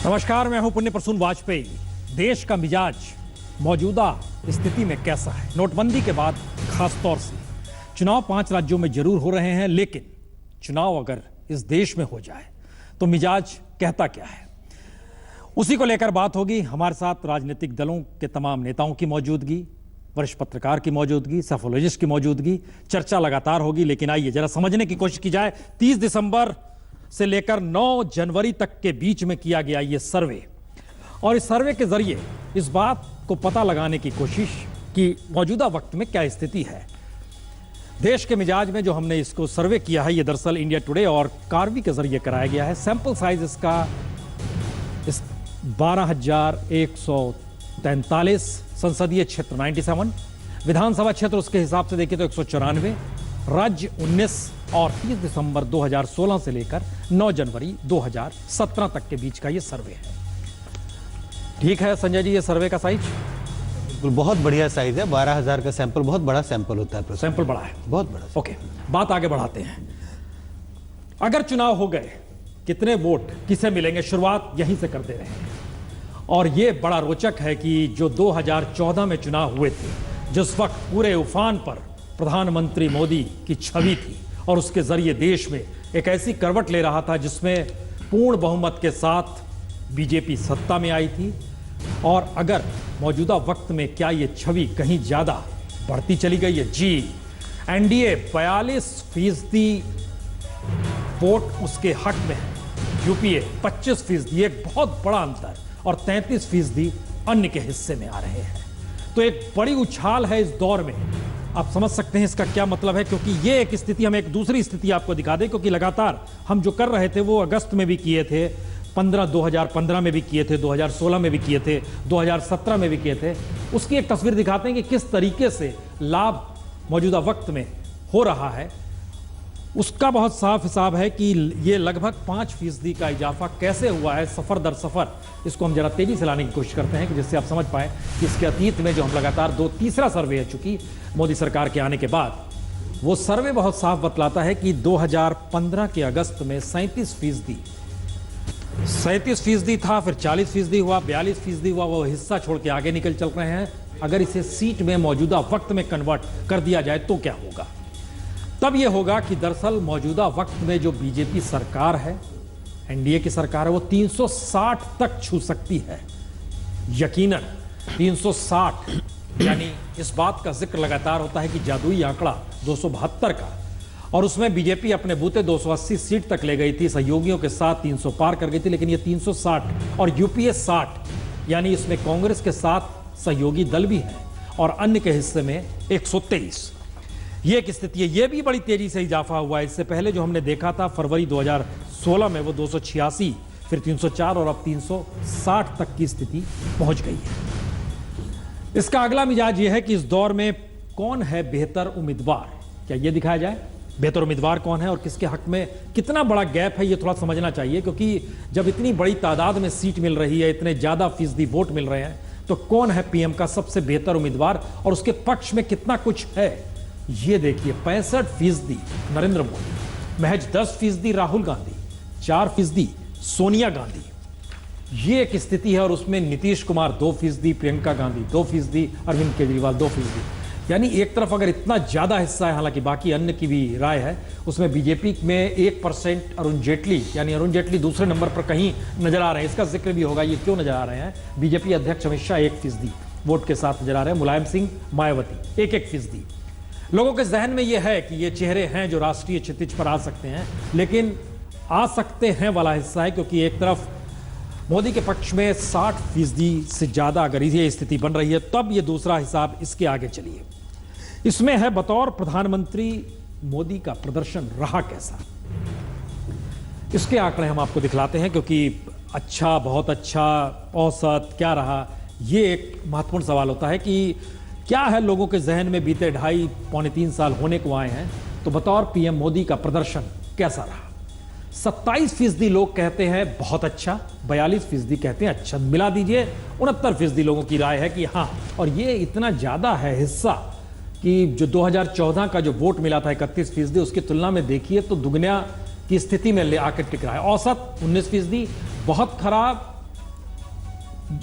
नमस्कार, मैं हूं पुण्य प्रसून वाजपेयी। देश का मिजाज मौजूदा स्थिति में कैसा है? नोटबंदी के बाद खास तौर से चुनाव 5 राज्यों में जरूर हो रहे हैं, लेकिन चुनाव अगर इस देश में हो जाए तो मिजाज कहता क्या है, उसी को लेकर बात होगी। हमारे साथ राजनीतिक दलों के तमाम नेताओं की मौजूदगी, वरिष्ठ पत्रकार की मौजूदगी, सैफोलॉजिस्ट की मौजूदगी, चर्चा लगातार होगी। लेकिन आइए जरा समझने की कोशिश की जाए। 30 दिसंबर से लेकर 9 जनवरी तक के बीच में किया गया ये सर्वे, और इस सर्वे के जरिए इस बात को पता लगाने की कोशिश कि मौजूदा वक्त में क्या स्थिति है देश के मिजाज में। जो हमने इसको सर्वे किया है, ये दरअसल इंडिया टुडे और कार्वी के जरिए कराया गया है। सैंपल साइज इसका 12,143, संसदीय क्षेत्र 97, विधानसभा क्षेत्र उसके हिसाब से देखिए तो 194, राज्य 19 और 30 दिसंबर 2016 से लेकर 9 जनवरी 2017 तक के बीच का ये सर्वे है। ठीक है संजय जी, ये सर्वे का साइज बहुत बढ़िया साइज है। 12,000 का सैंपल बहुत बड़ा सैंपल होता है। सैंपल बड़ा है, बहुत बड़ा। ओके, बात आगे बढ़ाते हैं। अगर चुनाव हो गए, कितने वोट किसे मिलेंगे, शुरुआत यहीं से कर दे रहे हैं। और यह बड़ा रोचक है कि जो 2014 में चुनाव हुए थे, जिस वक्त पूरे उफान पर प्रधानमंत्री मोदी की छवि थी और उसके जरिए देश में एक ऐसी करवट ले रहा था जिसमें पूर्ण बहुमत के साथ बीजेपी सत्ता में आई थी, और अगर मौजूदा वक्त में क्या ये छवि कहीं ज्यादा बढ़ती चली गई है? जी, एनडीए 42% वोट उसके हक में है, यूपीए 25%, एक बहुत बड़ा अंतर, और 33% अन्य के हिस्से में आ रहे हैं। तो एक बड़ी उछाल है इस दौर में। आप समझ सकते हैं इसका क्या मतलब है, क्योंकि ये एक स्थिति, हम एक दूसरी स्थिति आपको दिखा दें, क्योंकि लगातार हम जो कर रहे थे वो अगस्त में भी किए थे, 2015 में भी किए थे, 2016 में भी किए थे, 2017 में भी किए थे। उसकी एक तस्वीर दिखाते हैं कि किस तरीके से लाभ मौजूदा वक्त में हो रहा है। उसका बहुत साफ हिसाब है कि ये लगभग 5% का इजाफा कैसे हुआ है सफर दर सफर। इसको हम जरा तेजी से लाने की कोशिश करते हैं कि जिससे आप समझ पाए कि इसके अतीत में जो हम लगातार तीसरा सर्वे है चूंकि मोदी सरकार के आने के बाद, वो सर्वे बहुत साफ बतलाता है कि 2015 के अगस्त में 37% था, फिर 40% हुआ, 42% हुआ, वो हिस्सा छोड़ के आगे निकल चल रहे हैं। अगर इसे सीट में मौजूदा वक्त में कन्वर्ट कर दिया जाए तो क्या होगा? तब यह होगा कि दरअसल मौजूदा वक्त में जो बीजेपी सरकार है, एनडीए की सरकार है, वो 360 तक छू सकती है। यकीनन 360, यानी इस बात का जिक्र लगातार होता है कि जादुई आंकड़ा 272 का, और उसमें बीजेपी अपने बूते 280 सीट तक ले गई थी, सहयोगियों के साथ 300 पार कर गई थी। लेकिन ये 360 और यूपीए 60, यानी इसमें कांग्रेस के साथ सहयोगी दल भी हैं और अन्य के हिस्से में 123। ये एक स्थिति है। ये भी बड़ी तेजी से इजाफा हुआ है। इससे पहले जो हमने देखा था फरवरी 2016 में, वो 286, फिर 304 और अब 360 तक की स्थिति पहुंच गई है। इसका अगला मिजाज ये है कि इस दौर में कौन है बेहतर उम्मीदवार, क्या ये दिखाया जाए? बेहतर उम्मीदवार कौन है और किसके हक में कितना बड़ा गैप है, ये थोड़ा समझना चाहिए। क्योंकि जब इतनी बड़ी तादाद में सीट मिल रही है, इतने ज्यादा फीसदी वोट मिल रहे हैं, तो कौन है पीएम का सबसे बेहतर उम्मीदवार और उसके पक्ष में कितना कुछ है? ये देखिए, 65% नरेंद्र मोदी, महज 10% राहुल गांधी, 4% सोनिया गांधी। ये एक स्थिति है। और उसमें नीतीश कुमार 2%, प्रियंका गांधी 2%, अरविंद केजरीवाल 2%। यानी एक तरफ अगर इतना ज्यादा हिस्सा है, हालांकि बाकी अन्य की भी राय है, उसमें बीजेपी में 1% अरुण जेटली, यानी अरुण जेटली दूसरे नंबर पर कहीं नजर आ रहे हैं। इसका जिक्र भी होगा, ये क्यों नजर आ रहे हैं। बीजेपी अध्यक्ष अमित शाह 1% वोट के साथ नजर आ रहे हैं। मुलायम सिंह, मायावती 1% लोगों के जहन में यह है कि ये चेहरे हैं जो राष्ट्रीय क्षितिज पर आ सकते हैं, लेकिन आ सकते हैं वाला हिस्सा है, क्योंकि एक तरफ मोदी के पक्ष में 60% से ज्यादा अगर ये स्थिति बन रही है, तब ये दूसरा हिसाब, इसके आगे चलिए। इसमें है बतौर प्रधानमंत्री मोदी का प्रदर्शन रहा कैसा। इसके आंकड़े हम आपको दिखलाते हैं, क्योंकि अच्छा, बहुत अच्छा, औसत क्या रहा, ये एक महत्वपूर्ण सवाल होता है कि क्या है लोगों के जहन में। बीते 2.5-3 साल होने को आए हैं, तो बतौर पीएम मोदी का प्रदर्शन कैसा रहा? 27% लोग कहते हैं बहुत अच्छा, 42% कहते हैं अच्छा, मिला दीजिए 69% लोगों की राय है कि हाँ। और ये इतना ज्यादा है हिस्सा कि जो 2014 का जो वोट मिला था 31%, उसकी तुलना में देखिए तो दुगना की स्थिति में ले आकर टिक रहा है। औसत 19%, बहुत खराब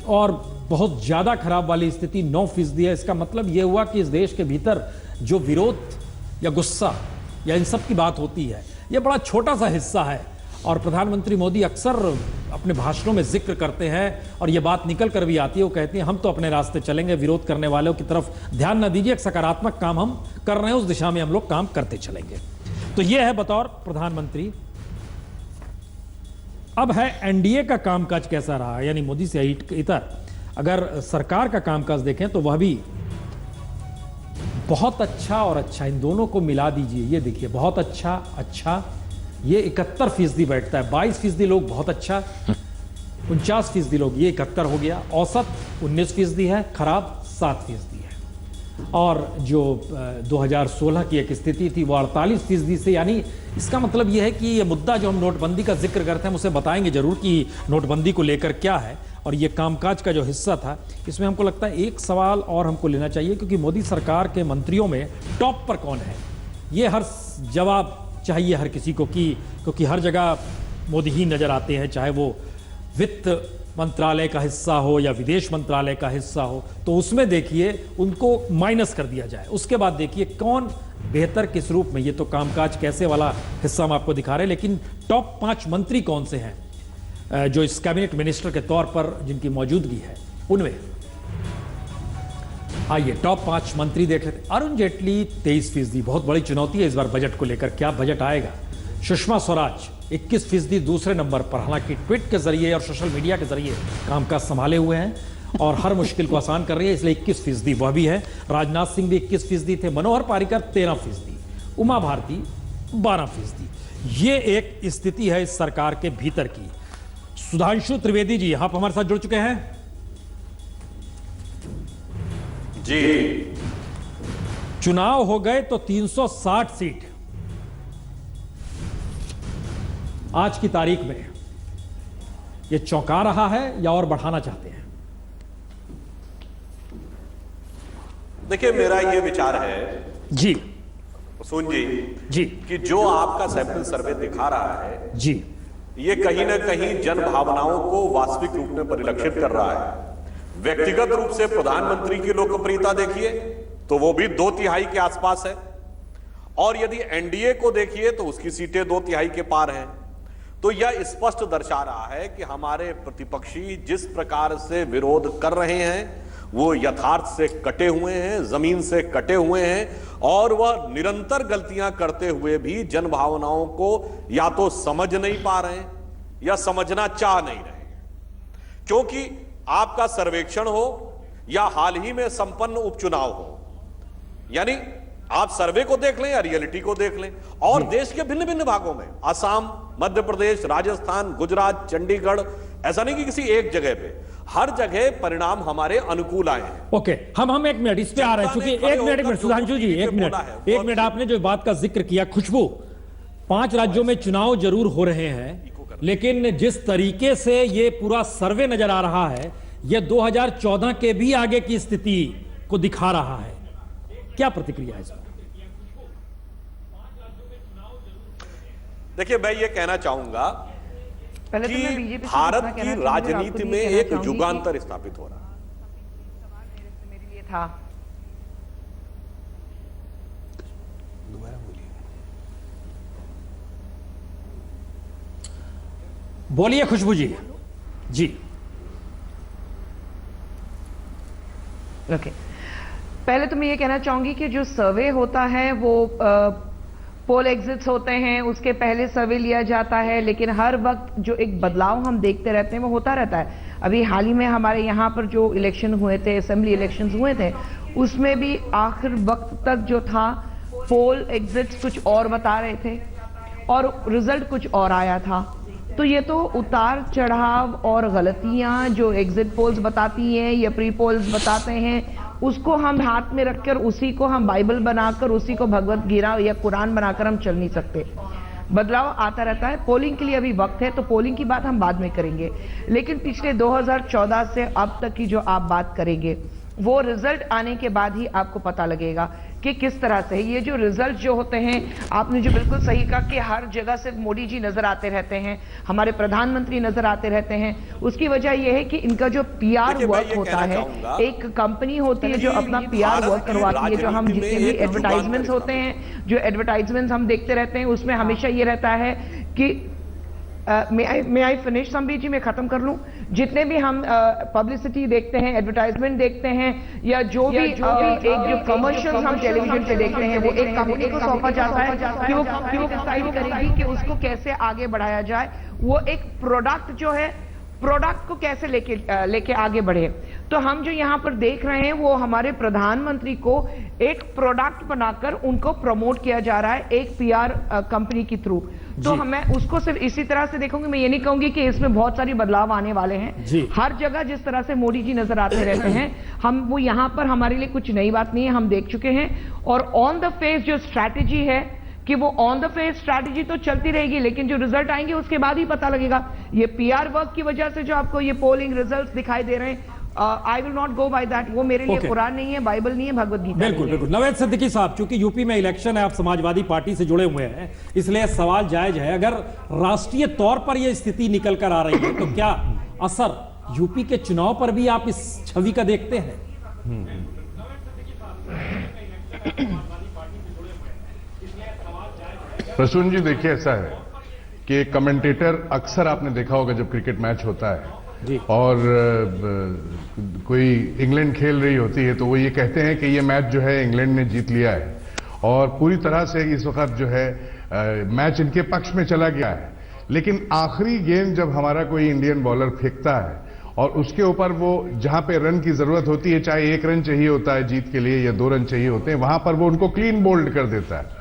और बहुत ज्यादा खराब वाली स्थिति 9% है। इसका मतलब यह हुआ कि इस देश के भीतर जो विरोध या गुस्सा या इन सब की बात होती है, यह बड़ा छोटा सा हिस्सा है। और प्रधानमंत्री मोदी अक्सर अपने भाषणों में जिक्र करते हैं और यह बात निकल कर भी आती है। वो कहते हैं हम तो अपने रास्ते चलेंगे, विरोध करने वालों की तरफ ध्यान न दीजिए, एक सकारात्मक काम हम कर रहे हैं, उस दिशा में हम लोग काम करते चलेंगे। तो यह है बतौर प्रधानमंत्री। अब है एनडीए का कामकाज कैसा रहा, यानी मोदी से इतर अगर सरकार का कामकाज देखें तो वह भी बहुत अच्छा और अच्छा, इन दोनों को मिला दीजिए, ये देखिए बहुत अच्छा, ये 71% बैठता है। 22% लोग बहुत अच्छा, 49% लोग, ये 71 हो गया। औसत 19% है, खराब 7% है। और जो 2016 की एक स्थिति थी वो 48% से, यानी इसका मतलब यह है कि ये मुद्दा जो हम नोटबंदी का जिक्र करते हैं, हम उसे बताएंगे जरूर कि नोटबंदी को लेकर क्या है और ये कामकाज का जो हिस्सा था, इसमें हमको लगता है एक सवाल और हमको लेना चाहिए, क्योंकि मोदी सरकार के मंत्रियों में टॉप पर कौन है, ये हर जवाब चाहिए हर किसी को, क्योंकि हर जगह मोदी ही नजर आते हैं, चाहे वो वित्त मंत्रालय का हिस्सा हो या विदेश मंत्रालय का हिस्सा हो, तो उसमें देखिए उनको माइनस कर दिया जाए। उसके बाद देखिए कौन बेहतर किस रूप में, ये तो कामकाज कैसे वाला हिस्सा हम आपको दिखा रहे हैं, लेकिन टॉप 5 मंत्री कौन से हैं जो इस कैबिनेट मिनिस्टर के तौर पर जिनकी मौजूदगी है उनमें। आइए टॉप 5 मंत्री देख लेते हैं। अरुण जेटली 23%, बहुत बड़ी चुनौती है इस बार बजट को लेकर, क्या बजट आएगा। सुषमा स्वराज 21% दूसरे नंबर पर, हालांकि ट्वीट के जरिए और सोशल मीडिया के जरिए कामकाज संभाले हुए हैं और हर मुश्किल को आसान कर रही है, इसलिए 21% वह भी है। राजनाथ सिंह भी 21% थे। मनोहर पर्रिकर 13%, उमा भारती 12%। ये एक स्थिति है इस सरकार के भीतर की। सुधांशु त्रिवेदी जी आप हमारे साथ जुड़ चुके हैं जी। चुनाव हो गए तो 360 सीट आज की तारीख में, यह चौंका रहा है या और बढ़ाना चाहते हैं? देखिए मेरा यह विचार है जी सुन जी कि जो आपका सैंपल सर्वे दिखा रहा है जी, ये कहीं ना कहीं जन भावनाओं को वास्तविक रूप में परिलक्षित कर रहा है। व्यक्तिगत रूप से प्रधानमंत्री की लोकप्रियता देखिए तो वो भी 2/3 के आसपास है, और यदि एनडीए को देखिए तो उसकी सीटें 2/3 के पार हैं। तो यह स्पष्ट दर्शा रहा है कि हमारे प्रतिपक्षी जिस प्रकार से विरोध कर रहे हैं वो यथार्थ से कटे हुए हैं, जमीन से कटे हुए हैं, और वह निरंतर गलतियां करते हुए भी जन भावनाओं को या तो समझ नहीं पा रहे हैं या समझना चाह नहीं रहे। क्योंकि आपका सर्वेक्षण हो या हाल ही में संपन्न उपचुनाव हो, यानी आप सर्वे को देख लें या रियलिटी को देख लें, और देश के भिन्न भिन्न भागों में, असम, मध्य प्रदेश, राजस्थान, गुजरात, चंडीगढ़, ऐसा नहीं कि किसी एक जगह पे, हर जगह परिणाम हमारे अनुकूल आए हैं। ओके, हम 1 मिनट इस पे आ रहे हैं, क्योंकि एक मिनट सुधांशु जी, 1 मिनट आपने जो बात का जिक्र किया, खुशबू, 5 राज्यों में चुनाव जरूर हो रहे हैं, लेकिन जिस तरीके से ये पूरा सर्वे नजर आ रहा है, यह 2014 के भी आगे की स्थिति को दिखा रहा है। क्या प्रतिक्रिया है इसमें? देखिए मैं ये कहना चाहूंगा कि भारत की राजनीति में एक युगांतर स्थापित हो रहा है। मेरे लिए था, बोलिए खुशबू जी। जी ओके, पहले तो मैं ये कहना चाहूंगी कि जो सर्वे होता है वो पोल एग्जिट्स होते हैं, उसके पहले सर्वे लिया जाता है, लेकिन हर वक्त जो एक बदलाव हम देखते रहते हैं वो होता रहता है। अभी हाल ही में हमारे यहाँ पर जो इलेक्शन हुए थे, असेंबली इलेक्शंस हुए थे, उसमें भी आखिर वक्त तक जो था पोल एग्जिट्स कुछ और बता रहे थे और रिजल्ट कुछ और आया था। तो ये तो उतार चढ़ाव और गलतियां जो एग्जिट पोल्स बताती हैं या प्री पोल्स बताते हैं, उसको हम हाथ में रखकर उसी को हम बाइबल बनाकर, उसी को भगवत गीता या कुरान बनाकर हम चल नहीं सकते। बदलाव आता रहता है। पोलिंग के लिए अभी वक्त है, तो पोलिंग की बात हम बाद में करेंगे, लेकिन पिछले 2014 से अब तक की जो आप बात करेंगे वो रिजल्ट आने के बाद ही आपको पता लगेगा कि किस तरह से ये जो रिजल्ट जो होते हैं, आपने जो बिल्कुल सही कहा कि हर जगह से मोदी जी नजर आते रहते हैं, हमारे प्रधानमंत्री नजर आते रहते हैं। उसकी वजह यह है कि इनका जो पीआर वर्क होता है, एक कंपनी होती है जो अपना पीआर वर्क करवाती है, जो हम जितने भी एडवर्टाइजमेंट्स होते हैं, जो एडवर्टाइजमेंट्स हम देखते रहते हैं, उसमें हमेशा ये रहता है कि मैं आई फिनिश संबीर जी, मैं खत्म कर लूं। जितने भी हम पब्लिसिटी देखते हैं, एडवर्टाइजमेंट देखते हैं, या जो भी एक जो कमर्शियल हम टेलीविजन पे देखते हैं, वो एक कंपनी को सौंपा जाता है कि वो डिसाइड करेगी कि उसको कैसे आगे बढ़ाया जाए। वो एक प्रोडक्ट जो है, प्रोडक्ट को कैसे लेके आगे बढ़े। तो हम जो यहाँ पर देख रहे हैं वो हमारे प्रधानमंत्री को एक प्रोडक्ट बनाकर उनको प्रमोट किया जा रहा है एक पीआर कंपनी के थ्रू। तो मैं उसको सिर्फ इसी तरह से देखूंगी। मैं ये नहीं कहूंगी कि इसमें बहुत सारी बदलाव आने वाले हैं। हर जगह जिस तरह से मोदी जी नजर आते रहते हैं, हम वो यहाँ पर हमारे लिए कुछ नई बात नहीं है, हम देख चुके हैं। और ऑन द फेस जो स्ट्रैटेजी है कि वो ऑन द फेस स्ट्रैटेजी तो चलती रहेगी, लेकिन जो रिजल्ट आएंगे उसके बाद ही पता लगेगा। ये पीआर वर्क की वजह से जो आपको ये पोलिंग रिजल्ट्स दिखाई दे रहे हैं, I will not go by that. वो मेरे लिए कुरान नहीं है, बाइबल नहीं है, भगवद गीता। बिल्कुल बिल्कुल। नवेद सिद्दीकी साहब, चूंकि यूपी में इलेक्शन है, आप समाजवादी पार्टी से जुड़े हुए हैं, इसलिए सवाल जायज है। अगर राष्ट्रीय तौर पर यह स्थिति निकल कर आ रही है तो क्या असर यूपी के चुनाव पर भी आप इस छवि का देखते हैं? प्रसून जी, देखिए ऐसा है कि कमेंटेटर अक्सर आपने देखा होगा जब क्रिकेट मैच होता है और कोई इंग्लैंड खेल रही होती है तो वो ये कहते हैं कि ये मैच जो है इंग्लैंड ने जीत लिया है और पूरी तरह से इस वक्त जो है मैच इनके पक्ष में चला गया है। लेकिन आखिरी गेंद जब हमारा कोई इंडियन बॉलर फेंकता है और उसके ऊपर वो जहां पे रन की जरूरत होती है, चाहे 1 रन चाहिए होता है जीत के लिए या 2 रन चाहिए होते हैं, वहां पर वो उनको क्लीन बोल्ड कर देता है।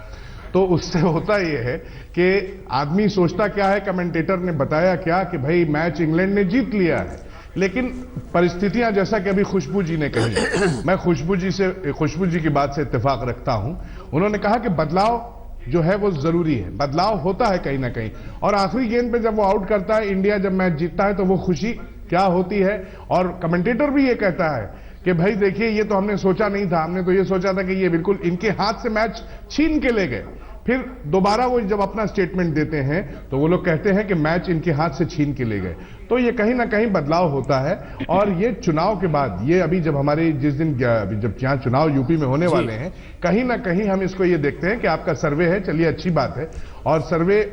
तो उससे होता यह है कि आदमी सोचता क्या है, कमेंटेटर ने बताया क्या कि भाई मैच इंग्लैंड ने जीत लिया है, लेकिन परिस्थितियां जैसा कि अभी खुशबू जी ने कही, मैं खुशबू जी की बात से इत्तेफाक रखता हूं। उन्होंने कहा कि बदलाव जो है वो जरूरी है, बदलाव होता है कहीं ना कहीं, और आखिरी गेंद पे जब वो आउट करता है, इंडिया जब मैच जीतता है तो वो खुशी क्या होती है। और कमेंटेटर भी ये कहता है कि भाई देखिए ये तो हमने सोचा नहीं था, हमने तो ये सोचा था कि ये बिल्कुल इनके हाथ से मैच छीन के ले गए। फिर दोबारा वो जब अपना स्टेटमेंट देते हैं तो वो लोग कहते हैं कि मैच इनके हाथ से छीन के ले गए। तो ये कहीं ना कहीं बदलाव होता है। और ये चुनाव के बाद, ये अभी जब हमारे जिस दिन जब यहाँ चुनाव यूपी में होने वाले हैं, कहीं ना कहीं हम इसको ये देखते हैं कि आपका सर्वे है, चलिए अच्छी बात है। और सर्वे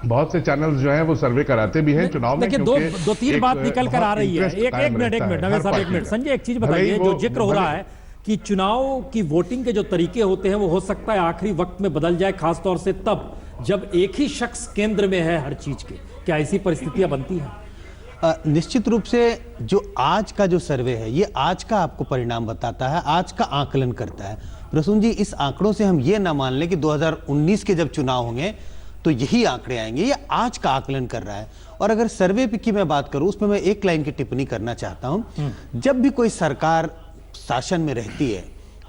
बहुत से चैनल्स जो हैं वो सर्वे कराते भी हैं चुनाव में। देखिए दो तीन बात निकल कर आ रही है। एक मिनट नवेद साहब, एक मिनट। संजय, एक चीज बताइए, जो जिक्र हो रहा है कि चुनाव की वोटिंग के जो तरीके होते हैं वो हो सकता है आखिरी वक्त में बदल जाए, खासतौर से तब जब एक ही शख्स केंद्र में है हर चीज के। क्या ऐसी परिस्थितियां बनती हैं? निश्चित रूप से जो आज का जो सर्वे है ये आज का आपको परिणाम बताता है, आज का आकलन करता है। प्रसून जी, इस आंकड़ों से हम ये ना मान लें कि 2019 के जब चुनाव होंगे तो यही आंकड़े आएंगे। ये आज का आकलन कर रहा है। और अगर सर्वे की मैं बात करूं, उसमें मैं एक लाइन की टिप्पणी करना चाहता हूं। जब भी कोई सरकार शासन में रहती है,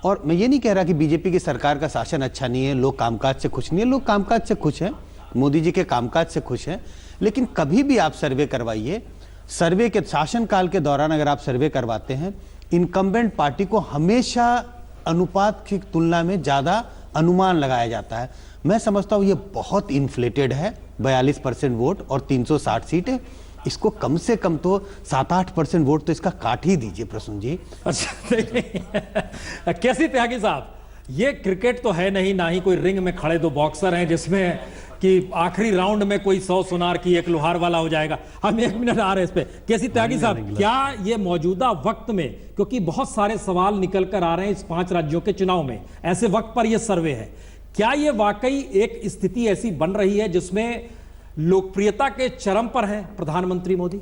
और मैं ये नहीं कह रहा कि बीजेपी की सरकार का शासन अच्छा नहीं है, लोग कामकाज से खुश नहीं है, लोग कामकाज से खुश हैं, मोदी जी के कामकाज से खुश हैं, लेकिन कभी भी आप सर्वे करवाइए, सर्वे के शासनकाल के दौरान अगर आप सर्वे करवाते हैं, इनकम्बेंट पार्टी को हमेशा अनुपात की तुलना में ज्यादा अनुमान लगाया जाता है। मैं समझता हूं ये बहुत इन्फ्लेटेड है। 42% वोट और 360 सीटें, इसको कम से कम तो 7-8% वोट तो इसका काट ही दीजिए प्रसून जी। अच्छा, कैसी त्यागी साहब, ये क्रिकेट तो है नहीं, ना ही कोई रिंग में खड़े दो बॉक्सर हैं जिसमें कि आखिरी राउंड में कोई 100 सुनार की एक लोहार वाला हो जाएगा। हम 1 मिनट आ रहे हैं इस पे। कैसी त्यागी साहब, क्या ये मौजूदा वक्त में, क्योंकि बहुत सारे सवाल निकल कर आ रहे हैं इस 5 राज्यों के चुनाव में, ऐसे वक्त पर यह सर्वे है, क्या ये वाकई एक स्थिति ऐसी बन रही है जिसमें लोकप्रियता के चरम पर है प्रधानमंत्री मोदी?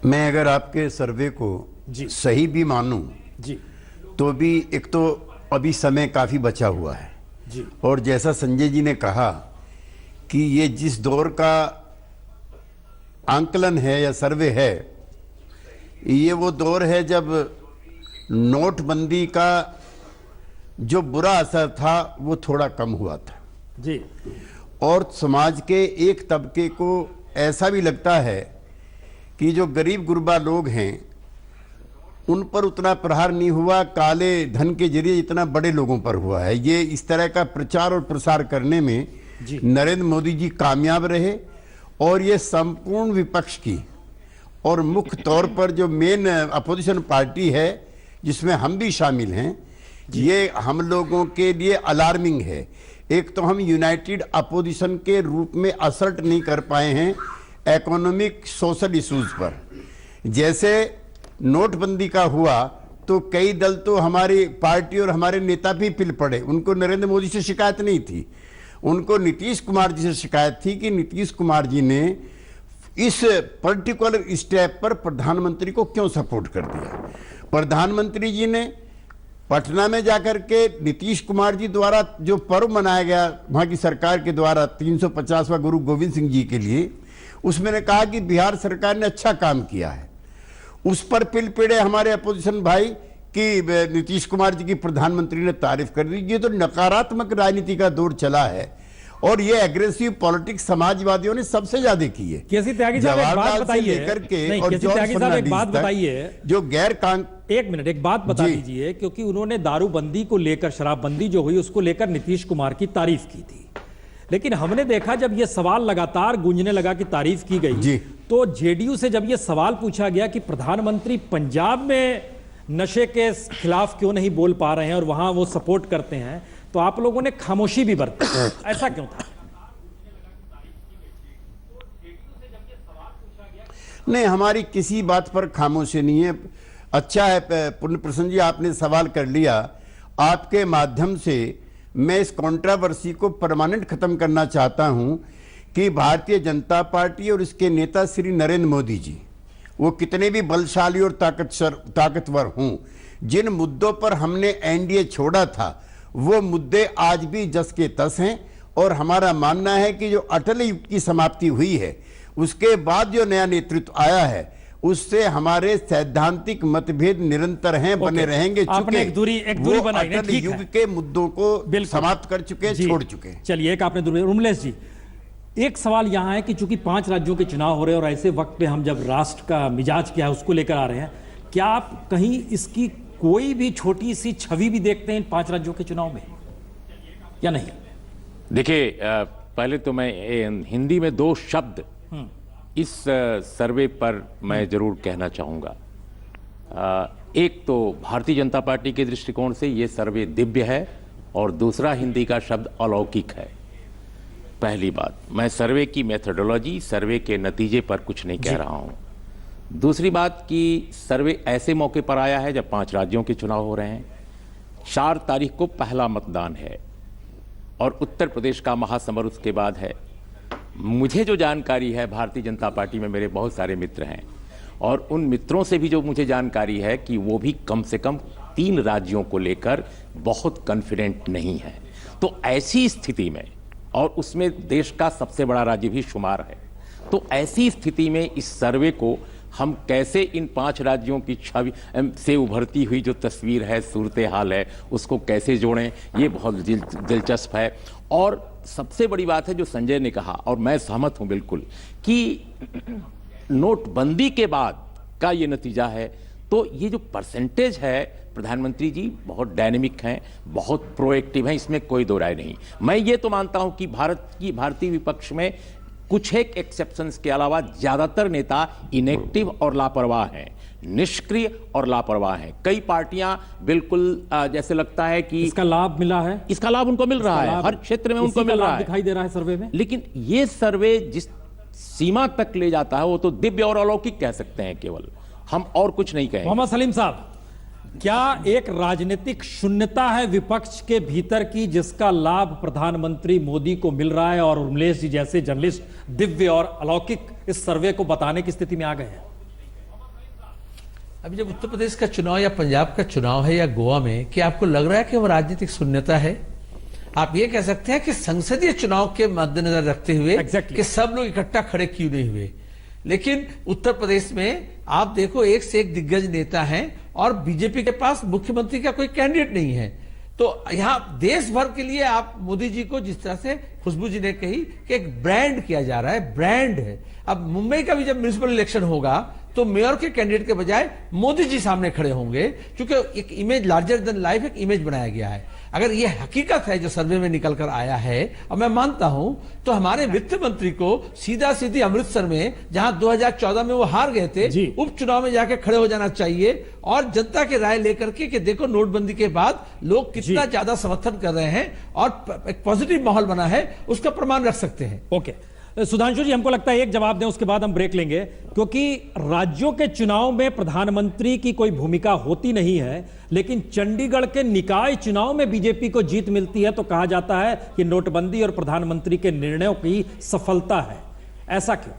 मैं अगर आपके सर्वे को सही भी मानूं जी, तो भी एक तो अभी समय काफी बचा हुआ है जी। और जैसा संजय जी ने कहा कि ये जिस दौर का आंकलन है या सर्वे है, ये वो दौर है जब नोटबंदी का जो बुरा असर था वो थोड़ा कम हुआ था जी, और समाज के एक तबके को ऐसा भी लगता है कि जो गरीब गुरबा लोग हैं उन पर उतना प्रहार नहीं हुआ, काले धन के जरिए इतना बड़े लोगों पर हुआ है। ये इस तरह का प्रचार और प्रसार करने में नरेंद्र मोदी जी कामयाब रहे और ये संपूर्ण विपक्ष की और मुख्य तौर पर जो मेन अपोजिशन पार्टी है जिसमें हम भी शामिल हैं, ये हम लोगों के लिए अलार्मिंग है। एक तो हम यूनाइटेड अपोजिशन के रूप में असर्ट नहीं कर पाए हैं इकोनॉमिक सोशल इश्यूज पर। जैसे नोटबंदी का हुआ तो कई दल तो हमारी पार्टी और हमारे नेता भी पिल पड़े। उनको नरेंद्र मोदी से शिकायत नहीं थी, उनको नीतीश कुमार जी से शिकायत थी कि नीतीश कुमार जी ने इस पर्टिकुलर स्टेप पर प्रधानमंत्री को क्यों सपोर्ट कर दिया। प्रधानमंत्री जी ने पटना में जाकर के नीतीश कुमार जी द्वारा जो पर्व मनाया गया वहां की सरकार के द्वारा 350वां गुरु गोविंद सिंह जी के लिए, उसमें ने कहा कि बिहार सरकार ने अच्छा काम किया है। उस पर पिल पिड़े हमारे अपोजिशन भाई कि नीतीश कुमार जी की प्रधानमंत्री ने तारीफ कर दी। ये तो नकारात्मक राजनीति का दौर चला है और ये एग्रेसिव पॉलिटिक्स समाजवादियों ने सबसे ज्यादा की है। केसी त्यागी साहब एक बात बताइए, नहीं, और केसी त्यागी साहब एक बात बताइए, जो गैर एक मिनट एक बात बता दीजिए, क्योंकि उन्होंने दारूबंदी को लेकर, शराबबंदी जो हुई उसको लेकर नीतीश कुमार की तारीफ की थी, लेकिन हमने देखा जब यह सवाल लगातार गूंजने लगा कि तारीफ की गई तो जेडीयू से जब यह सवाल पूछा गया कि प्रधानमंत्री पंजाब में नशे के खिलाफ क्यों नहीं बोल पा रहे हैं और वहां वो सपोर्ट करते हैं, तो आप लोगों ने खामोशी भी बरती। ऐसा क्यों था? नहीं, हमारी किसी बात पर खामोशी नहीं है। अच्छा है पुण्य प्रसन्न जी आपने सवाल कर लिया। आपके माध्यम से मैं इस कंट्रोवर्सी को परमानेंट खत्म करना चाहता हूं कि भारतीय जनता पार्टी और इसके नेता श्री नरेंद्र मोदी जी, वो कितने भी बलशाली और ताकतवर हों, जिन मुद्दों पर हमने एनडीए छोड़ा था वो मुद्दे आज भी जस के तस हैं। और हमारा मानना है कि जो अटल युग की समाप्ति हुई है उसके बाद जो नया नेतृत्व आया है उससे हमारे सैद्धांतिक मतभेद निरंतर हैं, बने रहेंगे। आपने एक दूरी बनाई, अटल युग के मुद्दों को समाप्त कर चुके, छोड़ चुके। चलिए, एक आपने दूरी। उमलेश जी, एक सवाल यहां है कि चूंकि 5 राज्यों के चुनाव हो रहे हैं और ऐसे वक्त पे हम जब राष्ट्र का मिजाज क्या है उसको लेकर आ रहे हैं, क्या आप कहीं इसकी कोई भी छोटी सी छवि भी देखते हैं इन 5 राज्यों के चुनाव में या नहीं? देखिए, पहले तो मैं हिंदी में 2 शब्द इस सर्वे पर मैं जरूर कहना चाहूंगा। एक तो भारतीय जनता पार्टी के दृष्टिकोण से यह सर्वे दिव्य है और दूसरा हिंदी का शब्द अलौकिक है। पहली बात, मैं सर्वे की मेथोडोलॉजी, सर्वे के नतीजे पर कुछ नहीं कह रहा हूं। दूसरी बात कि सर्वे ऐसे मौके पर आया है जब 5 राज्यों के चुनाव हो रहे हैं। 4 तारीख को पहला मतदान है और उत्तर प्रदेश का महासमर उसके बाद है। मुझे जो जानकारी है, भारतीय जनता पार्टी में मेरे बहुत सारे मित्र हैं और उन मित्रों से भी जो मुझे जानकारी है कि वो भी कम से कम 3 राज्यों को लेकर बहुत कॉन्फिडेंट नहीं है। तो ऐसी स्थिति में, और उसमें देश का सबसे बड़ा राज्य भी शुमार है, तो ऐसी स्थिति में इस सर्वे को हम कैसे इन 5 राज्यों की छवि से उभरती हुई जो तस्वीर है, सूरत हाल है, उसको कैसे जोड़ें, ये बहुत दिलचस्प है। और सबसे बड़ी बात है जो संजय ने कहा, और मैं सहमत हूं बिल्कुल, कि नोटबंदी के बाद का ये नतीजा है। तो ये जो परसेंटेज है, प्रधानमंत्री जी बहुत डायनेमिक हैं, बहुत प्रोएक्टिव हैं, इसमें कोई दो राय नहीं। मैं ये तो मानता हूं कि भारतीय विपक्ष में कुछ एक एक्सेप्शंस के अलावा ज्यादातर नेता इनएक्टिव और लापरवाह हैं, निष्क्रिय और लापरवाह हैं। कई पार्टियां बिल्कुल जैसे लगता है कि इसका लाभ मिला है, इसका लाभ उनको मिल रहा है, हर क्षेत्र में उनको मिल रहा है, दिखाई दे रहा है सर्वे में। लेकिन ये सर्वे जिस सीमा तक ले जाता है वो तो दिव्य और अलौकिक कह सकते हैं केवल, हम और कुछ नहीं कहेंगे। मोहम्मद सलीम साहब, क्या एक राजनीतिक शून्यता है विपक्ष के भीतर की जिसका लाभ प्रधानमंत्री मोदी को मिल रहा है और उमलेश जी जैसे जर्नलिस्ट दिव्य और अलौकिक इस सर्वे को बताने की स्थिति में आ गए हैं? अभी जब उत्तर प्रदेश का चुनाव या पंजाब का चुनाव है या गोवा में, क्या आपको लग रहा है कि वो राजनीतिक शून्यता है? आप ये कह सकते हैं कि संसदीय चुनाव के मद्देनजर रखते हुए कि सब लोग इकट्ठा खड़े क्यों नहीं हुए। लेकिन उत्तर प्रदेश में आप देखो, एक से एक दिग्गज नेता हैं और बीजेपी के पास मुख्यमंत्री का कोई कैंडिडेट नहीं है। तो यहां देश भर के लिए आप मोदी जी को जिस तरह से खुशबू जी ने कही कि एक ब्रांड किया जा रहा है, ब्रांड है। अब मुंबई का भी जब म्युनिसिपल इलेक्शन होगा तो मेयर के कैंडिडेट के बजाय मोदी जी सामने खड़े होंगे, क्योंकि एक इमेज लार्जर देन लाइफ एक इमेज बनाया गया है। अगर यह हकीकत है जो सर्वे में निकल कर आया है, और मैं मानता हूं, तो हमारे वित्त मंत्री को सीधा सीधी अमृतसर में, जहां 2014 में वो हार गए थे, उपचुनाव में जाके खड़े हो जाना चाहिए और जनता की राय लेकर के कि देखो नोटबंदी के बाद लोग कितना ज्यादा समर्थन कर रहे हैं और एक पॉजिटिव माहौल बना है, उसका प्रमाण रख सकते हैं। ओके सुधांशु जी, हमको लगता है एक जवाब दें, उसके बाद हम ब्रेक लेंगे, क्योंकि राज्यों के चुनाव में प्रधानमंत्री की कोई भूमिका होती नहीं है, लेकिन चंडीगढ़ के निकाय चुनाव में बीजेपी को जीत मिलती है तो कहा जाता है कि नोटबंदी और प्रधानमंत्री के निर्णयों की सफलता है। ऐसा क्यों?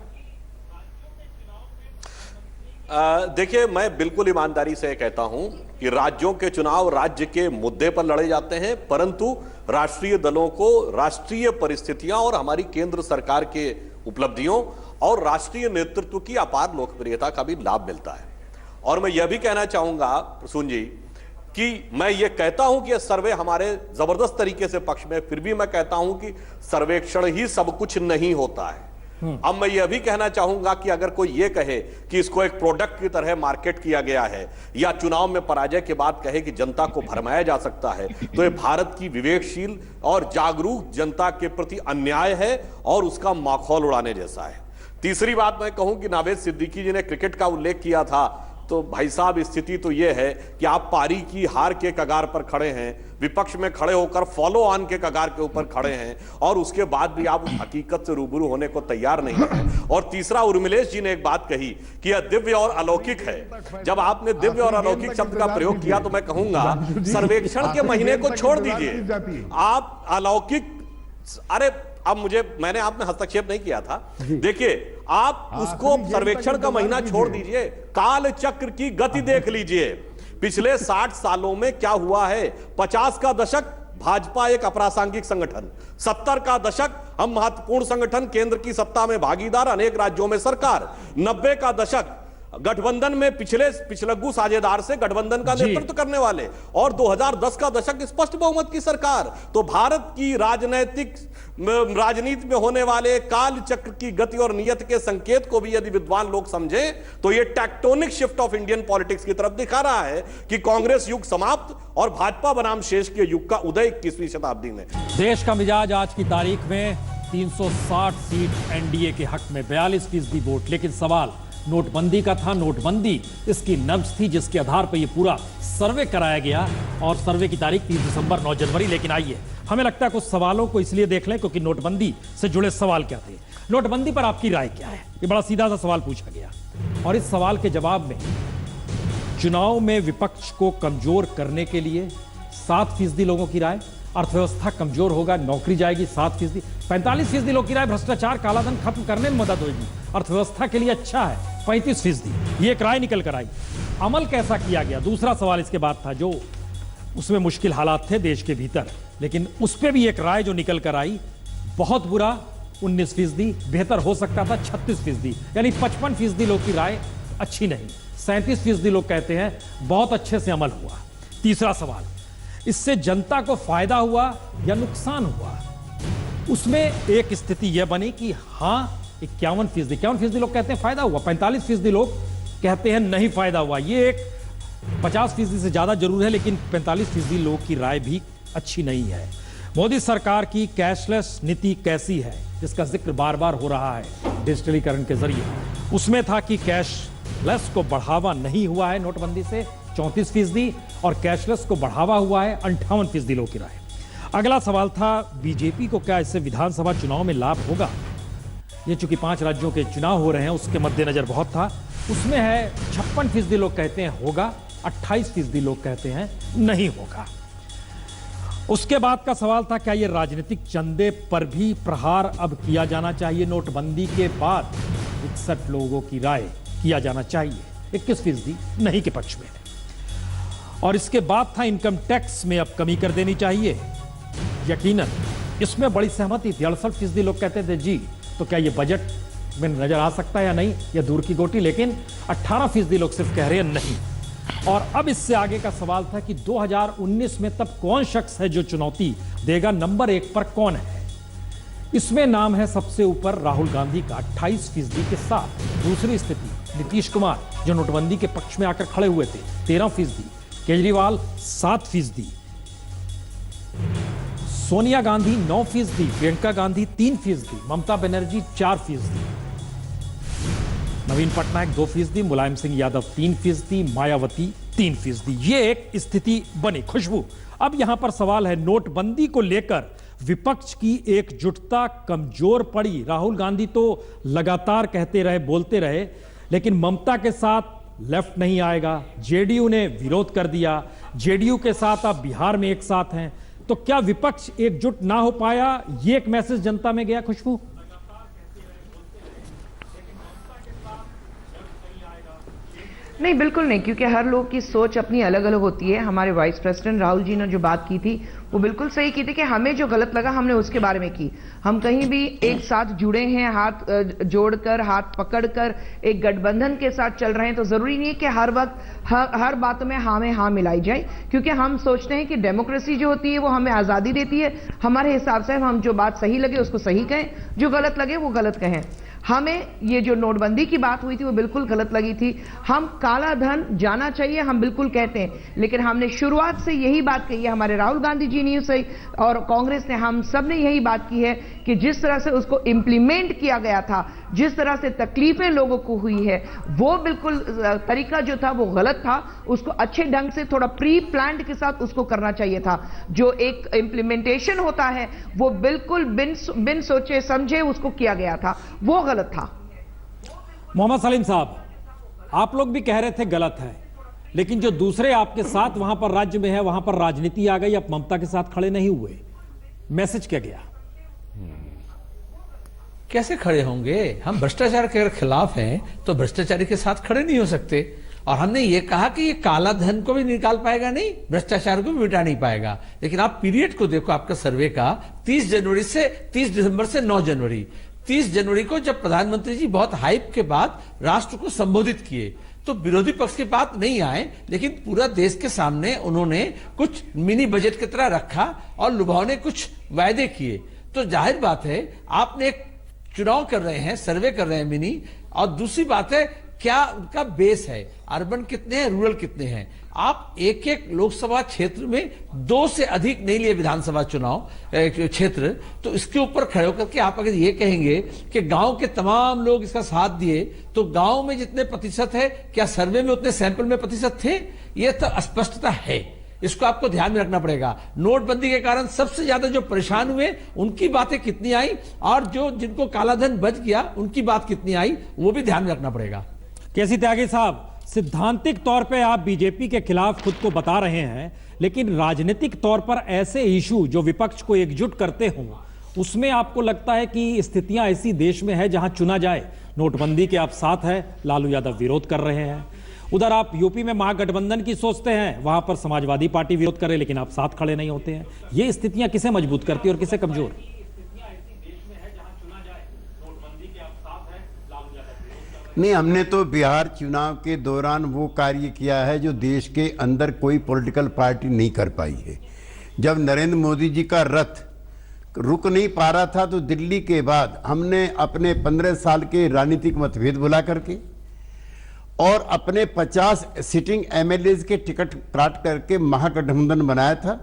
देखिए, मैं बिल्कुल ईमानदारी से कहता हूं कि राज्यों के चुनाव राज्य के मुद्दे पर लड़े जाते हैं, परंतु राष्ट्रीय दलों को राष्ट्रीय परिस्थितियां और हमारी केंद्र सरकार के उपलब्धियों और राष्ट्रीय नेतृत्व की अपार लोकप्रियता का भी लाभ मिलता है। और मैं यह भी कहना चाहूंगा प्रसून जी कि मैं ये कहता हूं कि यह सर्वे हमारे जबरदस्त तरीके से पक्ष में, फिर भी मैं कहता हूं कि सर्वेक्षण ही सब कुछ नहीं होता है। अब मैं यह भी कहना चाहूंगा कि अगर कोई यह कहे कि इसको एक प्रोडक्ट की तरह मार्केट किया गया है या चुनाव में पराजय के बाद कहे कि जनता को भरमाया जा सकता है, तो यह भारत की विवेकशील और जागरूक जनता के प्रति अन्याय है और उसका माखौल उड़ाने जैसा है। तीसरी बात मैं कहूं कि नावेद सिद्दीकी जी ने क्रिकेट का उल्लेख किया था, तो भाई साहब स्थिति तो यह है कि आप पारी की हार के कगार पर खड़े हैं, विपक्ष में खड़े होकर फॉलो ऑन के कगार के ऊपर खड़े हैं और उसके बाद भी आप उस हकीकत से रूबरू होने को तैयार नहीं हैं। और तीसरा, उर्मिलेश जी ने एक बात कही कि यह दिव्य और अलौकिक है। जब आपने दिव्य और अलौकिक शब्द का प्रयोग किया तो मैं कहूंगा सर्वेक्षण के महीने को छोड़ दीजिए, आप अलौकिक, अरे अब मैंने आप में हस्तक्षेप नहीं किया था। देखिए, आप उसको सर्वेक्षण का महीना छोड़ दीजिए, काल चक्र की गति देख लीजिए। पिछले 60 सालों में क्या हुआ है। 50 का दशक भाजपा एक अप्रासंगिक संगठन, 70 का दशक हम महत्वपूर्ण संगठन, केंद्र की सत्ता में भागीदार, अनेक राज्यों में सरकार, 90 का दशक गठबंधन में पिछलग्गू साझेदार से गठबंधन का नेतृत्व करने वाले, और 2010 का दशक स्पष्ट बहुमत की सरकार। तो भारत की राजनीति में होने वाले काल चक्र की गति और नियत के संकेत को भी यदि विद्वान लोग समझें तो यह tectonic shift of Indian politics की तरफ दिखा रहा है कि कांग्रेस युग समाप्त और भाजपा बनाम शेष के युग का उदय 21वीं शताब्दी में। देश का मिजाज आज की तारीख में 360 सीट एनडीए के हक में, 42% वोट। लेकिन सवाल नोटबंदी का था। नोटबंदी इसकी नब्ज थी जिसके आधार पर यह पूरा सर्वे कराया गया, और सर्वे की तारीख 30 दिसंबर 9 जनवरी। लेकिन आइए, हमें लगता है कुछ सवालों को इसलिए देख लें क्योंकि नोटबंदी से जुड़े सवाल क्या थे। नोटबंदी पर आपकी राय क्या है? ये बड़ा सीधा सा सवाल पूछा गया, और इस सवाल के जवाब में चुनाव में विपक्ष को कमजोर करने के लिए 7% लोगों की राय, अर्थव्यवस्था कमजोर होगा, नौकरी जाएगी 7%, 45% लोगों की राय भ्रष्टाचार कालाधन खत्म करने में मदद होगी, अर्थव्यवस्था के लिए अच्छा है 35%। ये एक राय निकल कर आई। अमल कैसा किया गया, दूसरा सवाल इसके बाद था, जो उसमें मुश्किल हालात थे देश के भीतर, लेकिन उस पर भी एक राय जो निकल कर आई, बहुत बुरा 19%, बेहतर हो सकता था 36%, यानी 55% लोग की राय अच्छी नहीं, 37% लोग कहते हैं बहुत अच्छे से अमल हुआ। तीसरा सवाल, इससे जनता को फायदा हुआ या नुकसान हुआ? उसमें एक स्थिति यह बनी कि हां 51% लोग कहते हैं फायदा हुआ, 45% लोग कहते हैं नहीं फायदा हुआ। ये एक 50% से ज्यादा जरूर है, लेकिन 45% लोग की राय भी अच्छी नहीं है। मोदी सरकार की कैशलेस नीति कैसी है, जिसका जिक्र बार बार हो रहा है डिजिटलीकरण के जरिए, उसमें था कि कैशलेस को बढ़ावा नहीं हुआ है नोटबंदी से 34%, और कैशलेस को बढ़ावा हुआ है 58% लोगों की राय। अगला सवाल था बीजेपी को क्या इससे विधानसभा चुनाव में लाभ होगा? ये चूंकि 5 राज्यों के चुनाव हो रहे हैं उसके मद्देनजर बहुत था। उसमें है 56% लोग कहते हैं होगा, 28% लोग कहते हैं नहीं होगा। उसके बाद का सवाल था क्या ये राजनीतिक चंदे पर भी प्रहार अब किया जाना चाहिए? नोटबंदी के बाद 61 लोगों की राय किया जाना चाहिए, 21% नहीं के पक्ष में। और इसके बाद था इनकम टैक्स में अब कमी कर देनी चाहिए, यकीनन इसमें बड़ी सहमति थी, 68% लोग कहते थे जी, तो क्या ये बजट में नजर आ सकता है या नहीं, यह दूर की गोटी। लेकिन 18% लोग सिर्फ कह रहे हैं नहीं। और अब इससे आगे का सवाल था कि 2019 में तब कौन शख्स है जो चुनौती देगा, नंबर 1 पर कौन है। इसमें नाम है सबसे ऊपर राहुल गांधी का 28% के साथ। दूसरी स्थिति नीतीश कुमार जो नोटबंदी के पक्ष में आकर खड़े हुए थे 13%, केजरीवाल 7%, सोनिया गांधी 9%, प्रियंका गांधी 3%, ममता बनर्जी 4%, नवीन पटनायक 2%, मुलायम सिंह यादव 3%, मायावती 3%। ये एक स्थिति बनी। खुशबू, अब यहां पर सवाल है, नोटबंदी को लेकर विपक्ष की एकजुटता कमजोर पड़ी। राहुल गांधी तो लगातार कहते रहे, बोलते रहे, लेकिन ममता के साथ लेफ्ट नहीं आएगा, जेडीयू ने विरोध कर दिया, जेडीयू के साथ आप बिहार में एक साथ हैं, तो क्या विपक्ष एकजुट ना हो पाया? ये एक मैसेज जनता में गया। खुशबू, नहीं, बिल्कुल नहीं, क्योंकि हर लोग की सोच अपनी अलग अलग होती है। हमारे वाइस प्रेसिडेंट राहुल जी ने जो बात की थी वो बिल्कुल सही की थी कि हमें जो गलत लगा हमने उसके बारे में की। हम कहीं भी एक साथ जुड़े हैं, हाथ जोड़कर, हाथ पकड़कर एक गठबंधन के साथ चल रहे हैं, तो जरूरी नहीं है कि हर वक्त हर बात में हाँ में हाँ मिलाई जाए, क्योंकि हम सोचते हैं कि डेमोक्रेसी जो होती है वो हमें आजादी देती है। हमारे हिसाब से हम जो बात सही लगे उसको सही कहें, जो गलत लगे वो गलत कहें। हमें ये जो नोटबंदी की बात हुई थी वो बिल्कुल गलत लगी थी। हम काला धन जाना चाहिए, हम बिल्कुल कहते हैं, लेकिन हमने शुरुआत से यही बात कही है, हमारे राहुल गांधी जी ने सही और कांग्रेस ने, हम सब ने यही बात की है कि जिस तरह से उसको इंप्लीमेंट किया गया था, जिस तरह से तकलीफें लोगों को हुई है, वो बिल्कुल तरीका जो था वो गलत था। उसको अच्छे ढंग से थोड़ा प्री प्लान्ड के साथ उसको करना चाहिए था। जो एक इंप्लीमेंटेशन होता है वो बिल्कुल बिन सोचे समझे उसको किया गया था, वो गलत था। मोहम्मद सलीम साहब, आप लोग भी कह रहे थे गलत है, लेकिन जो दूसरे आपके साथ वहां पर राज्य में है वहां पर राजनीति आ गई, आप ममता के साथ खड़े नहीं हुए, मैसेज क्या गया? कैसे खड़े होंगे? हम भ्रष्टाचार के अगर खिलाफ हैं तो भ्रष्टाचारी के साथ खड़े नहीं हो सकते। और हमने ये कहा कि ये काला धन को भी निकाल पाएगा नहीं, भ्रष्टाचार को भी मिटा नहीं पाएगा। लेकिन आप पीरियड को देखो, आपका सर्वे का 30 जनवरी से 30 दिसंबर से 9 जनवरी, 30 जनवरी को जब प्रधानमंत्री जी बहुत हाइप के बाद राष्ट्र को संबोधित किए तो विरोधी पक्ष की बात नहीं आए, लेकिन पूरा देश के सामने उन्होंने कुछ मिनी बजट की तरह रखा और लुभावने कुछ वायदे किए। तो जाहिर बात है, आपने एक चुनाव कर रहे हैं, सर्वे कर रहे हैं मिनी, और दूसरी बात है क्या उनका बेस है, अर्बन कितने हैं, रूरल कितने हैं। आप एक एक लोकसभा क्षेत्र में 2 से अधिक नहीं लिए विधानसभा चुनाव क्षेत्र, तो इसके ऊपर खड़े होकर के आप अगर ये कहेंगे कि गांव के तमाम लोग इसका साथ दिए, तो गांव में जितने प्रतिशत है, क्या सर्वे में उतने सैंपल में प्रतिशत थे? ये तो अस्पष्टता है, इसको आपको ध्यान में रखना पड़ेगा। नोटबंदी के कारण सबसे ज्यादा जो परेशान हुए उनकी बातें कितनी आई, और जो जिनको कालाधन बच गया उनकी बात कितनी आई, वो भी ध्यान में रखना पड़ेगा। केसी त्यागी साहब, सिद्धांतिक तौर पे आप बीजेपी के खिलाफ खुद को बता रहे हैं, लेकिन राजनीतिक तौर पर ऐसे इशू जो विपक्ष को एकजुट करते हों, उसमें आपको लगता है कि स्थितियां ऐसी देश में है जहां चुना जाए? नोटबंदी के आप साथ हैं, लालू यादव विरोध कर रहे हैं, उधर आप यूपी में महागठबंधन की सोचते हैं, वहां पर समाजवादी पार्टी विरोध करे, लेकिन आप साथ खड़े नहीं होते हैं। ये स्थितियां किसे मजबूत करती है और किसे कमजोर? नहीं, हमने तो बिहार चुनाव के दौरान वो कार्य किया है जो देश के अंदर कोई पॉलिटिकल पार्टी नहीं कर पाई है। जब नरेंद्र मोदी जी का रथ रुक नहीं पा रहा था, तो दिल्ली के बाद हमने अपने 15 साल के राजनीतिक मतभेद बुला करके और अपने 50 सिटिंग एमएलए के टिकट काट करके महागठबंधन बनाया था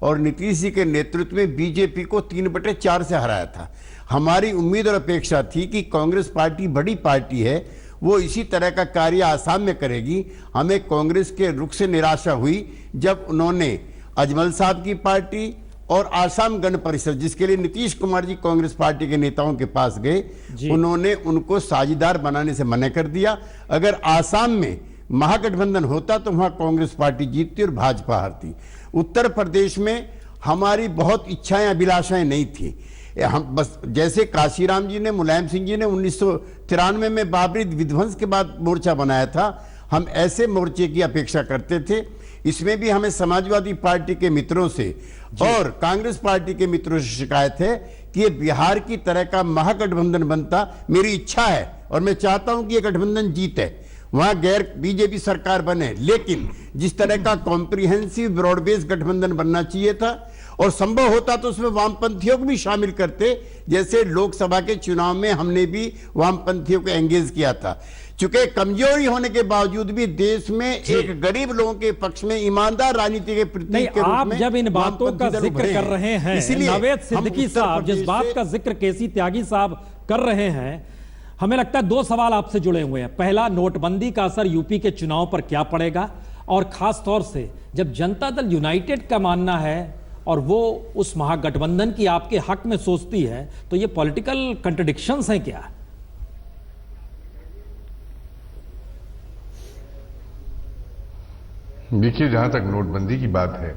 और नीतीश जी के नेतृत्व में बीजेपी को 3/4 से हराया था। हमारी उम्मीद और अपेक्षा थी कि कांग्रेस पार्टी बड़ी पार्टी है, वो इसी तरह का कार्य आसाम में करेगी। हमें कांग्रेस के रुख से निराशा हुई जब उन्होंने अजमल साहब की पार्टी और आसाम गण परिषद, जिसके लिए नीतीश कुमार जी कांग्रेस पार्टी के नेताओं के पास गए, उन्होंने उनको साझेदार बनाने से मना कर दिया। अगर आसाम में महागठबंधन होता तो वहां कांग्रेस पार्टी जीतती और भाजपा हारती। उत्तर प्रदेश में हमारी बहुत इच्छाएं अभिलाषाएं नहीं थी। हम बस जैसे काशीराम जी ने, मुलायम सिंह जी ने 1993 में बाबरी विध्वंस के बाद मोर्चा बनाया था, हम ऐसे मोर्चे की अपेक्षा करते थे। इसमें भी हमें समाजवादी पार्टी के मित्रों से और कांग्रेस पार्टी के मित्रों से शिकायत है कि ये बिहार की तरह का महागठबंधन बनता। मेरी इच्छा है और मैं चाहता हूं कि ये गठबंधन जीते। वहां गैर बीजेपी सरकार बने, लेकिन जिस तरह का कॉम्प्रिहेंसिव ब्रॉडबेस गठबंधन बनना चाहिए था और संभव होता तो उसमें वामपंथियों को भी शामिल करते, जैसे लोकसभा के चुनाव में हमने भी वामपंथियों को एंगेज किया था। चूंकि कमजोरी होने के बावजूद भी देश में एक गरीब लोगों के पक्ष में ईमानदार राजनीति के प्रतीक के रूप आप में जब इन बातों का वामपंथी दल जिक्र उभरे कर रहे हैं, इसलिए नवेद हम सिद्दीकी उत्तर साहब जिस प्रदेश बात से- का जिक्र केसी त्यागी साहब कर रहे हैं, हमें लगता है दो सवाल आपसे जुड़े हुए हैं। पहला, नोटबंदी का असर यूपी के चुनाव पर क्या पड़ेगा, और खास तौर से जब जनता दल यूनाइटेड का मानना है और वो उस महागठबंधन की आपके हक में सोचती है, तो ये पॉलिटिकल कंट्रडिक्शंस हैं क्या? देखिए, जहां तक नोटबंदी की बात है,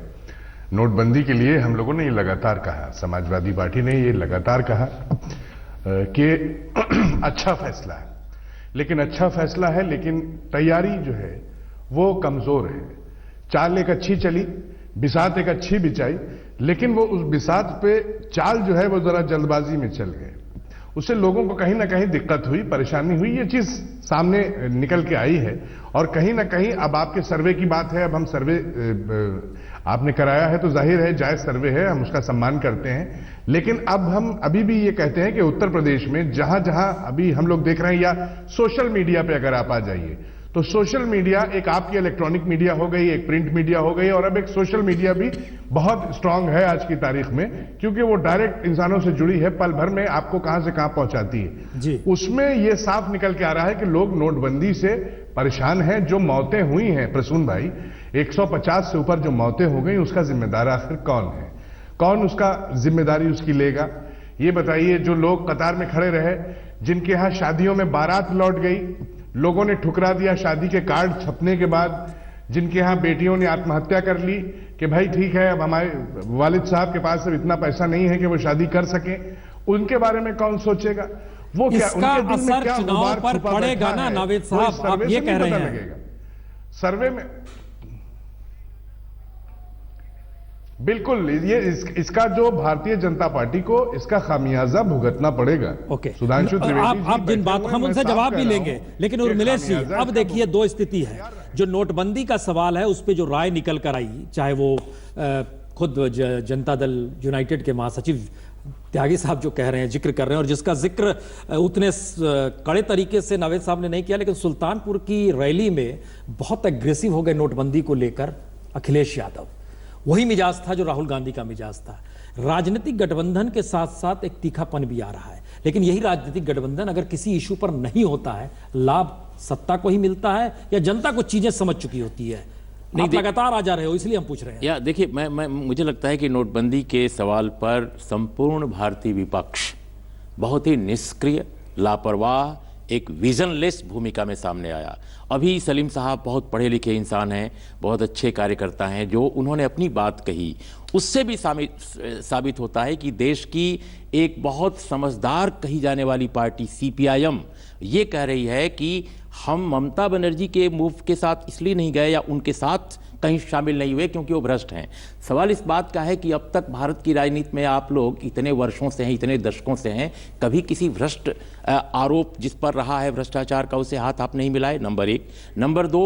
नोटबंदी के लिए हम लोगों ने ये लगातार कहा, समाजवादी पार्टी ने ये लगातार कहा कि अच्छा फैसला है, लेकिन अच्छा फैसला है, लेकिन तैयारी जो है वो कमजोर है। चाल एक अच्छी चली, बिसात एक अच्छी बिछाई, लेकिन वो उस बिसात पे चाल जो है वो जरा जल्दबाजी में चल गए, उससे लोगों को कहीं ना कहीं दिक्कत हुई, परेशानी हुई। ये चीज सामने निकल के आई है और कहीं ना कहीं अब आपके सर्वे की बात है, अब हम सर्वे आपने कराया है तो जाहिर है जायज सर्वे है, हम उसका सम्मान करते हैं, लेकिन अब हम अभी भी ये कहते हैं कि उत्तर प्रदेश में जहां जहां अभी हम लोग देख रहे हैं, या सोशल मीडिया पे अगर आप आ जाइए तो सोशल मीडिया एक आपकी इलेक्ट्रॉनिक मीडिया हो गई, एक प्रिंट मीडिया हो गई, और अब एक सोशल मीडिया भी बहुत स्ट्रांग है आज की तारीख में, क्योंकि वो डायरेक्ट इंसानों से जुड़ी है, पल भर में आपको कहां से कहां पहुंचाती है जी। उसमें ये साफ निकल के आ रहा है कि लोग नोटबंदी से परेशान हैं। जो मौतें हुई हैं प्रसून भाई, 150 से ऊपर जो मौतें हो गई, उसका जिम्मेदार आखिर कौन है? कौन उसका जिम्मेदारी उसकी लेगा? ये बताइए। जो लोग कतार में खड़े रहे, जिनके यहां शादियों में बारात लौट गई, लोगों ने ठुकरा दिया शादी के कार्ड छपने के बाद, जिनके यहां बेटियों ने आत्महत्या कर ली कि भाई ठीक है, अब हमारे वालिद साहब के पास अब इतना पैसा नहीं है कि वो शादी कर सकें, उनके बारे में कौन सोचेगा? वो क्या इसका उनके दिल में असर क्या चुनाव गुबार पर छुपा पड़ेगा बैठा ना है? नावेद वो इस साहब, आप सर्वे ये से कह नहीं रहे पता हैं। लगेगा। सर्वे में बिल्कुल ये इसका जो भारतीय जनता पार्टी को इसका खामियाजा भुगतना पड़ेगा। ओके, सुधांशु त्रिवेदी जी आप जिन बैठे बात हुए हैं, हम मैं उनसे साफ जवाब कह भी रहा लेंगे, हूं लेकिन कि उर्मिलेश जी, खामियाजा अब देखिए दो स्थिति है। जो नोटबंदी का सवाल है उस पर जो राय निकल कर आई, चाहे वो खुद जनता दल यूनाइटेड के महासचिव त्यागी साहब जो कह रहे हैं, जिक्र कर रहे हैं, और जिसका जिक्र उतने कड़े तरीके से नवेद साहब ने नहीं किया, लेकिन सुल्तानपुर की रैली में बहुत एग्रेसिव हो गए नोटबंदी को लेकर अखिलेश यादव। वही मिजाज था जो राहुल गांधी का मिजाज था। राजनीतिक गठबंधन के साथ साथ एक तीखापन भी आ रहा है, लेकिन यही राजनीतिक गठबंधन अगर किसी इशू पर नहीं होता है, लाभ सत्ता को ही मिलता है या जनता को चीजें समझ चुकी होती है? आप लगातार आ जा रहे हो, इसलिए हम पूछ रहे हैं। या देखिए, मुझे लगता है कि नोटबंदी के सवाल पर संपूर्ण भारतीय विपक्ष बहुत ही निष्क्रिय, लापरवाह, एक विजनलेस भूमिका में सामने आया। अभी सलीम साहब बहुत पढ़े लिखे इंसान हैं, बहुत अच्छे कार्यकर्ता हैं, जो उन्होंने अपनी बात कही, उससे भी साबित होता है कि देश की एक बहुत समझदार कही जाने वाली पार्टी सीपीआईएम ये कह रही है कि हम ममता बनर्जी के मूव के साथ इसलिए नहीं गए या उनके साथ कहीं शामिल नहीं हुए क्योंकि वो भ्रष्ट हैं। सवाल इस बात का है कि अब तक भारत की राजनीति में आप लोग इतने वर्षों से हैं, इतने दशकों से हैं, कभी किसी भ्रष्ट आरोप जिस पर रहा है भ्रष्टाचार का, उसे हाथ आप नहीं मिलाए, नंबर एक। नंबर दो,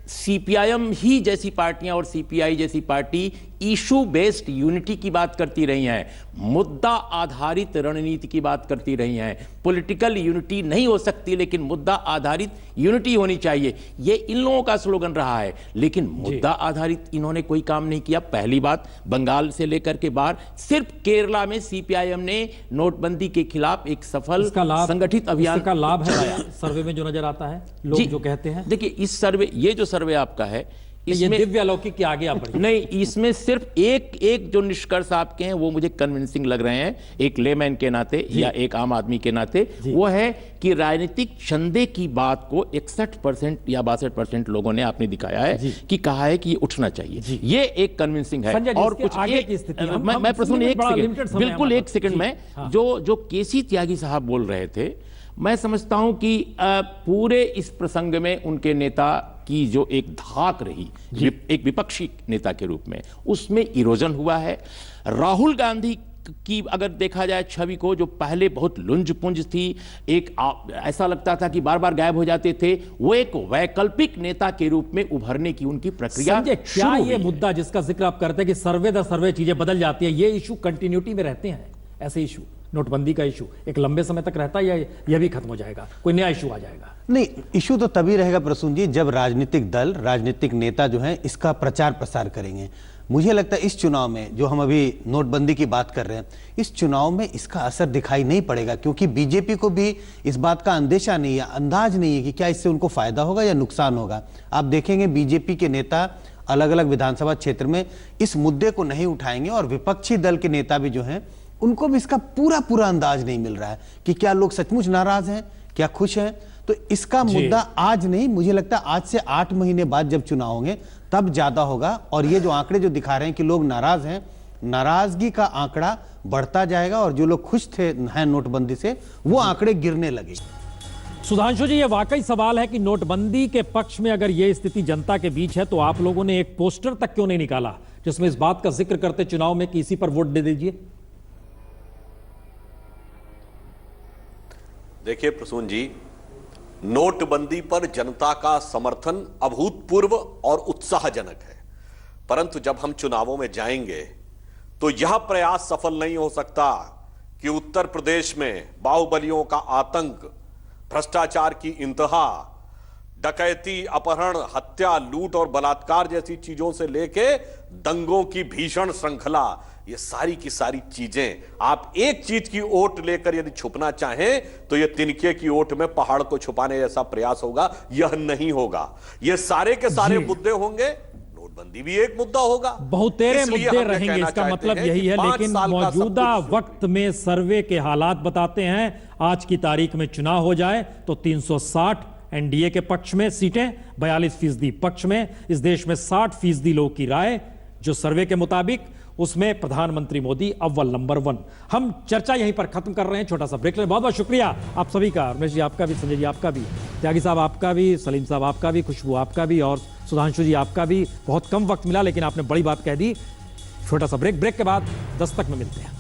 सीपीआईएम ही जैसी पार्टियां और सीपीआई जैसी पार्टी इशू बेस्ड यूनिटी की बात करती रही हैं, मुद्दा आधारित रणनीति की बात करती रही हैं। पॉलिटिकल यूनिटी नहीं हो सकती, लेकिन मुद्दा आधारित यूनिटी होनी चाहिए, ये इन लोगों का स्लोगन रहा है, लेकिन मुद्दा आधारित इन्होंने कोई काम नहीं किया। पहली बात, बंगाल से लेकर के बाहर सिर्फ केरला में सीपीआईएम ने नोटबंदी के खिलाफ एक सफल संगठित अभियान का लाभ है सर्वे में जो नजर आता है, लोग जो कहते हैं। देखिए, इस सर्वे, ये जो सर्वे आपका है, इसमें दिव्य अलौकिक के आगे आप बढ़िए। नहीं, इसमें सिर्फ एक जो निष्कर्ष आपके हैं वो मुझे कन्विंसिंग लग रहे हैं, एक लेमैन के नाते या एक आम आदमी के नाते, वो है कि राजनीतिक चंदे की बात को 61% या 62% लोगों ने आपने दिखाया है कि कहा है कि ये उठना चाहिए। ये एक कन्विंसिंग है। और कुछ आगे की स्थिति मैं प्रश्न एक सेकंड, बिल्कुल एक सेकंड में, जो केसी त्यागी साहब बोल रहे थे, मैं समझता हूं कि पूरे इस प्रसंग में उनके नेता की जो एक धाक रही, एक विपक्षी नेता के रूप में, उसमें इरोजन हुआ है। राहुल गांधी की अगर देखा जाए छवि को, जो पहले बहुत लुंज पुंज थी, ऐसा लगता था कि बार बार गायब हो जाते थे, वो एक वैकल्पिक नेता के रूप में उभरने की उनकी प्रक्रिया क्या ये मुद्दा जिसका जिक्र आप करते हैं कि सर्वे दर सर्वे चीजें बदल जाती है, ये इशू कंटिन्यूटी में रहते हैं? ऐसे इशू, नोटबंदी का इशू एक लंबे समय तक रहता है या यह भी खत्म हो जाएगा, कोई नया इशू आ जाएगा? नहीं, इशू तो तभी रहेगा प्रसून जी जब राजनीतिक दल, राजनीतिक नेता जो हैं इसका प्रचार प्रसार करेंगे। मुझे लगता है इस चुनाव में जो हम अभी नोटबंदी की बात कर रहे हैं, इस चुनाव में इसका असर दिखाई नहीं पड़ेगा, क्योंकि बीजेपी को भी इस बात का अंदेशा नहीं है, अंदाज नहीं है कि क्या इससे उनको फायदा होगा या नुकसान होगा। आप देखेंगे बीजेपी के नेता अलग अलग विधानसभा क्षेत्र में इस मुद्दे को नहीं उठाएंगे और विपक्षी दल के नेता भी जो हैं उनको भी इसका पूरा अंदाज नहीं मिल रहा है कि क्या लोग सचमुच नाराज हैं, क्या खुश हैं। तो इसका मुद्दा आज नहीं, मुझे लगता है आज से 8 महीने बाद जब चुनाव होंगे तब ज्यादा होगा। और ये जो आंकड़े जो दिखा रहे हैं कि लोग नाराज हैं, नाराजगी का आंकड़ा बढ़ता जाएगा और जो लोग खुश थे हैं नोटबंदी से, वो आंकड़े गिरने लगे। सुधांशु जी, ये वाकई सवाल है कि नोटबंदी के पक्ष में अगर ये स्थिति जनता के बीच है तो आप लोगों ने एक पोस्टर तक क्यों नहीं निकाला जिसमें इस बात का जिक्र करते चुनाव में कि इसी पर वोट दे दीजिए? देखिए प्रसून जी, नोटबंदी पर जनता का समर्थन अभूतपूर्व और उत्साहजनक है, परंतु जब हम चुनावों में जाएंगे तो यह प्रयास सफल नहीं हो सकता कि उत्तर प्रदेश में बाहुबलियों का आतंक, भ्रष्टाचार की इंतहा, डकैती, अपहरण, हत्या, लूट और बलात्कार जैसी चीजों से लेके दंगों की भीषण श्रृंखला, ये सारी की सारी चीजें, आप एक चीज की ओट लेकर यदि छुपना चाहें तो ये तिनके की ओट में पहाड़ को छुपाने जैसा प्रयास होगा, यह नहीं होगा। ये सारे के सारे मुद्दे होंगे, नोटबंदी भी एक मुद्दा होगा, बहुतेरे मुद्दे रहेंगे, इसका मतलब यही है। लेकिन मौजूदा वक्त में सर्वे के हालात बताते हैं, आज की तारीख में चुनाव हो जाए तो 360 एनडीए के पक्ष में सीटें, 42% पक्ष में, इस देश में 60% लोगों की राय जो सर्वे के मुताबिक, उसमें प्रधानमंत्री मोदी अव्वल नंबर 1। हम चर्चा यहीं पर खत्म कर रहे हैं, छोटा सा ब्रेक लें। बहुत बहुत शुक्रिया आप सभी का, रमेश जी आपका भी, संजय जी आपका भी, त्यागी साहब आपका भी, सलीम साहब आपका भी, खुशबू आपका भी और सुधांशु जी आपका भी। बहुत कम वक्त मिला लेकिन आपने बड़ी बात कह दी। छोटा सा ब्रेक के बाद दस्तक में मिलते हैं।